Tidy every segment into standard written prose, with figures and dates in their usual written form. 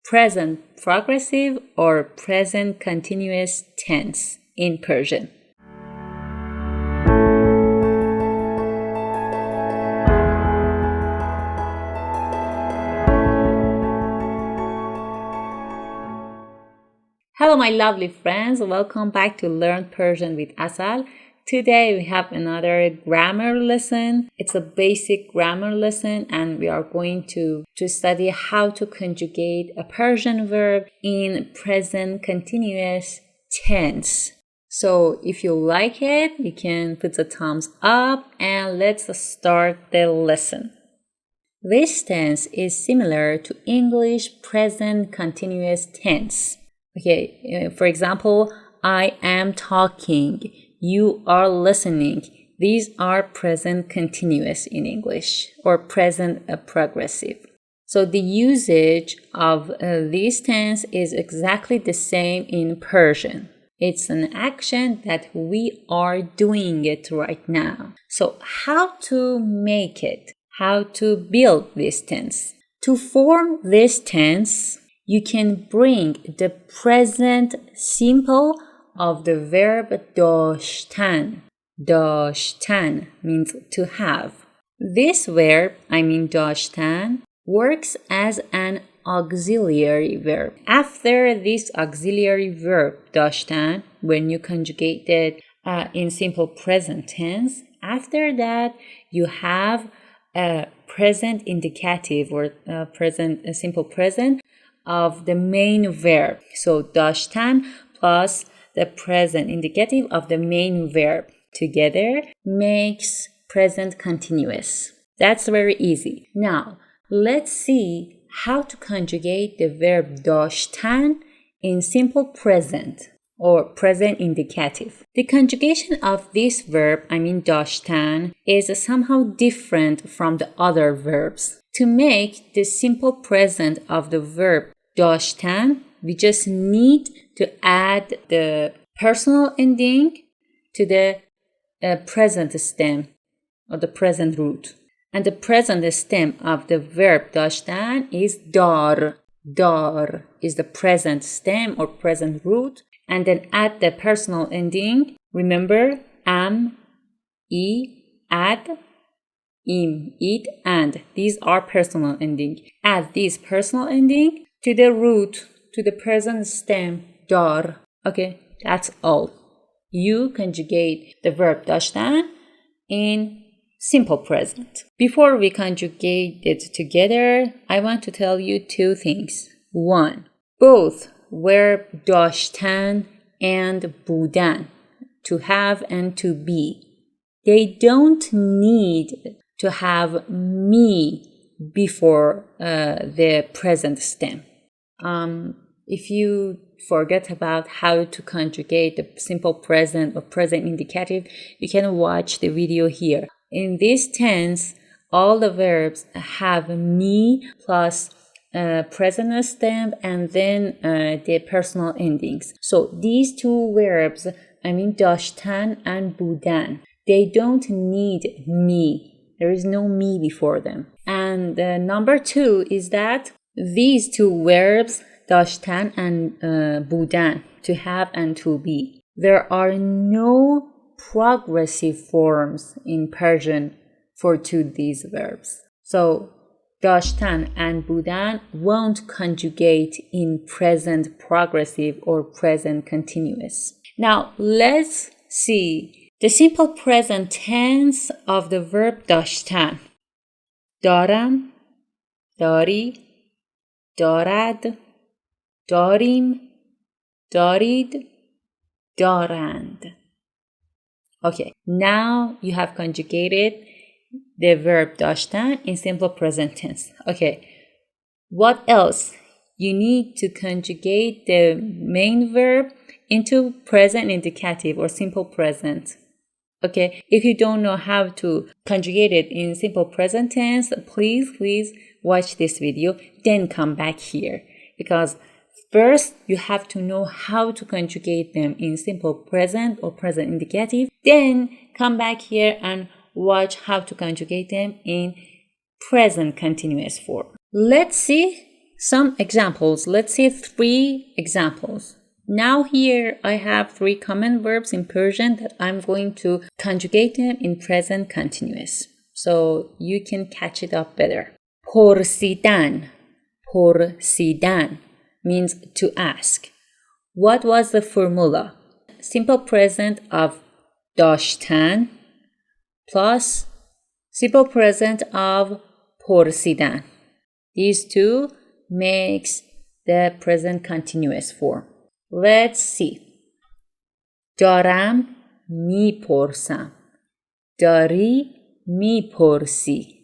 present progressive or present continuous tense in Persian. Hello my lovely friends, welcome back to Learn Persian with Asal. Today we have another grammar lesson. It's a basic grammar lesson and we are going to study how to conjugate a Persian verb in present continuous tense. So if you like it, you can put a thumbs up and let's start the lesson. This tense is similar to English present continuous tense. Okay, for example, I am talking, you are listening. These are present continuous in English or present progressive. So the usage of this tense is exactly the same in Persian. It's an action that we are doing it right now. So how to make it? How to build this tense? To form this tense, you can bring the present simple of the verb داشتن. داشتن means to have. This verb, داشتن, works as an auxiliary verb. After this auxiliary verb داشتن, when you conjugate it in simple present tense, after that you have a present indicative or a simple present of the main verb. So داشتن plus the present indicative of the main verb together makes present continuous. That's very easy. Now, let's see how to conjugate the verb داشتن in simple present or present indicative. The conjugation of this verb, داشتن, is somehow different from the other verbs. To make the simple present of the verb داشتن, we just need to add the personal ending to the present stem or the present root. And the present stem of the verb داشتن is dar. Dar is the present stem or present root. And then add the personal ending. Remember, am, add, im, it, and. These are personal ending. Add this personal ending to the root, to the present stem, dar. Okay, that's all. You conjugate the verb داشتن in simple present. Before we conjugate it together, I want to tell you two things. One, both verb داشتن and بودن, to have and to be, they don't need to have me before the present stem. If you forget about how to conjugate the simple present or present indicative, you can watch the video here. In this tense, all the verbs have me plus present stem and then the personal endings. So these two verbs, داشتن and بودن, they don't need me. There is no me before them. And number two is that these two verbs, داشتن and بودن, to have and to be, there are no progressive forms in Persian for these verbs. So داشتن and بودن won't conjugate in present progressive or present continuous. Now let's see the simple present tense of the verb داشتن. دارم, داری, دارد, داریم, دارید, دارند. Okay, now you have conjugated the verb داشتن in simple present tense. Okay, what else? You need to conjugate the main verb into present indicative or simple present. Okay, if you don't know how to conjugate it in simple present tense, please watch this video, then come back here. Because first, you have to know how to conjugate them in simple present or present indicative. Then come back here and watch how to conjugate them in present continuous form. Let's see some examples. Let's see 3 examples. Now here I have 3 common verbs in Persian that I'm going to conjugate them in present continuous, so you can catch it up better. پرسیدن. پرسیدن means to ask. What was the formula? Simple present of داشتن plus simple present of پرسیدن. These two makes the present continuous form. Let's see. دارم میپرسم. داری میپرسی.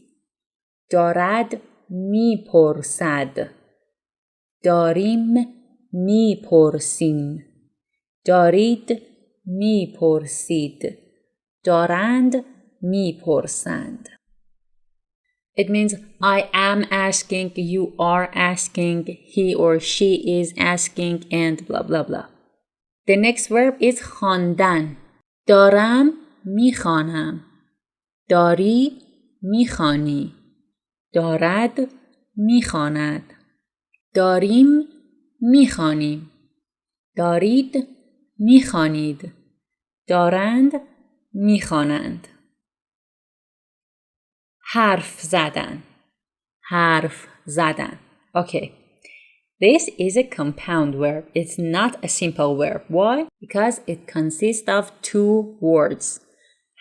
دارد میپرسد. داریم میپرسیم. دارید میپرسید. دارند میپرسند. It means I am asking, you are asking, he or she is asking, and blah blah blah. The next verb is خواندن. دارم میخوانم. داری میخوانی. دارد میخواند. داریم میخوانیم. دارید میخوانید. دارند میخوانند. حرف زدن. حرف زدن. Okay. This is a compound verb. It's not a simple verb. Why? Because it consists of 2 words.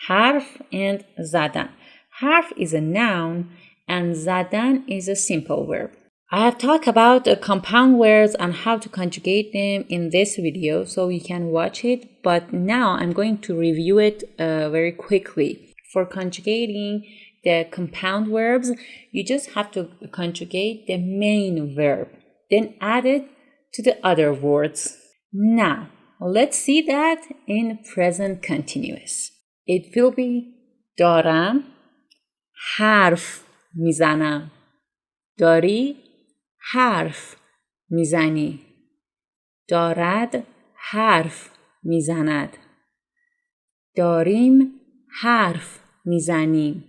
حرف and زدن. حرف is a noun and زدن is a simple verb. I have talked about compound words and how to conjugate them in this video, so you can watch it. But now I'm going to review it very quickly. For conjugating the compound verbs, you just have to conjugate the main verb, then add it to the other words. Now, let's see that in present continuous. It will be دارم حرف میزنم. داری حرف میزنی. دارد حرف میزند. داریم حرف میزنیم.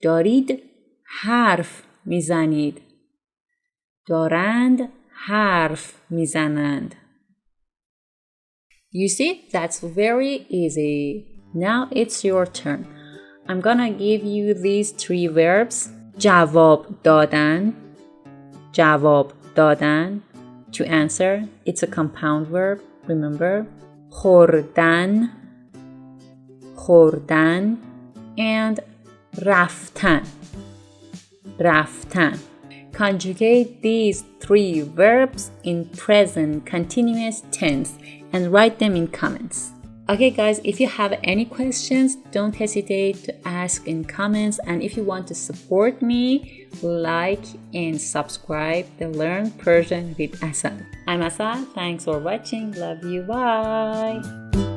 دارید حرف میزنید. دارند حرف میزنند. You see, that's very easy. Now it's your turn. I'm gonna give you these 3 verbs. جواب دادن. جواب دادن. To answer, it's a compound verb, remember. خوردن. خوردن. And رفتن. رفتن. Conjugate these 3 verbs in present continuous tense and write them in comments. Okay guys, if you have any questions, don't hesitate to ask in comments, and if you want to support me, like and subscribe to Learn Persian with Asal. I'm Asal, thanks for watching, love you, bye!